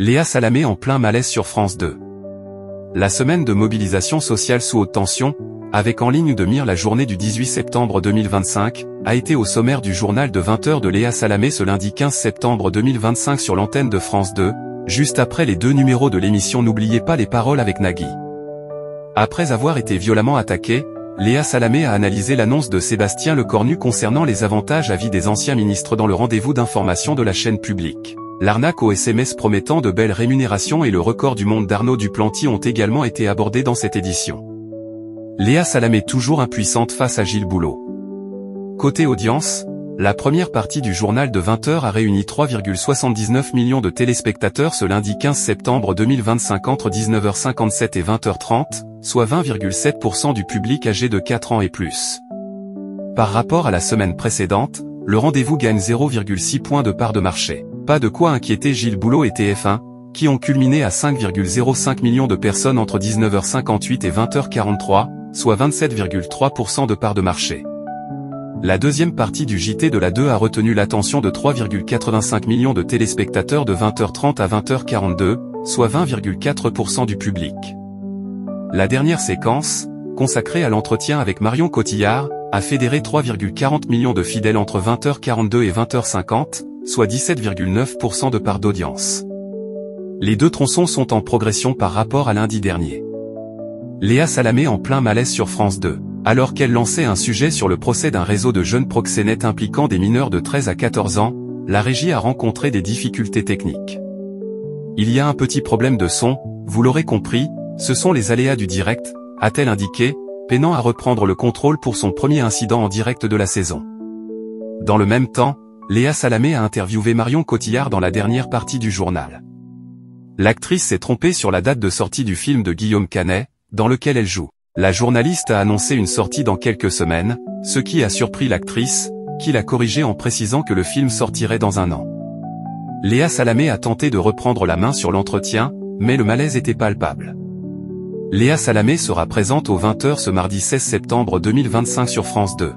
Léa Salamé en plein malaise sur France 2. La semaine de mobilisation sociale sous haute tension, avec en ligne de mire la journée du 18 septembre 2025, a été au sommaire du journal de 20h de Léa Salamé ce lundi 15 septembre 2025 sur l'antenne de France 2, juste après les deux numéros de l'émission N'oubliez pas les paroles avec Nagui. Après avoir été violemment attaquée, Léa Salamé a analysé l'annonce de Sébastien Lecornu concernant les avantages à vie des anciens ministres dans le rendez-vous d'information de la chaîne publique. L'arnaque au SMS promettant de belles rémunérations et le record du monde d'Arnaud Duplanty ont également été abordés dans cette édition. Léa Salamé toujours impuissante face à Gilles Boulot. Côté audience, la première partie du journal de 20h a réuni 3,79 millions de téléspectateurs ce lundi 15 septembre 2025 entre 19h57 et 20h30, soit 20,7% du public âgé de 4 ans et plus. Par rapport à la semaine précédente, le rendez-vous gagne 0,6 points de part de marché. Pas de quoi inquiéter Gilles Boulot et TF1, qui ont culminé à 5,05 millions de personnes entre 19h58 et 20h43, soit 27,3% de part de marché. La deuxième partie du JT de la 2 a retenu l'attention de 3,85 millions de téléspectateurs de 20h30 à 20h42, soit 20,4% du public. La dernière séquence, consacrée à l'entretien avec Marion Cotillard, a fédéré 3,40 millions de fidèles entre 20h42 et 20h50, soit 17,9% de part d'audience. Les deux tronçons sont en progression par rapport à lundi dernier. Léa Salamé en plein malaise sur France 2. Alors qu'elle lançait un sujet sur le procès d'un réseau de jeunes proxénètes impliquant des mineurs de 13 à 14 ans, la régie a rencontré des difficultés techniques. Il y a un petit problème de son, vous l'aurez compris, ce sont les aléas du direct, a-t-elle indiqué, peinant à reprendre le contrôle pour son premier incident en direct de la saison. Dans le même temps, Léa Salamé a interviewé Marion Cotillard dans la dernière partie du journal. L'actrice s'est trompée sur la date de sortie du film de Guillaume Canet, dans lequel elle joue. La journaliste a annoncé une sortie dans quelques semaines, ce qui a surpris l'actrice, qui l'a corrigé en précisant que le film sortirait dans un an. Léa Salamé a tenté de reprendre la main sur l'entretien, mais le malaise était palpable. Léa Salamé sera présente aux 20h ce mardi 16 septembre 2025 sur France 2.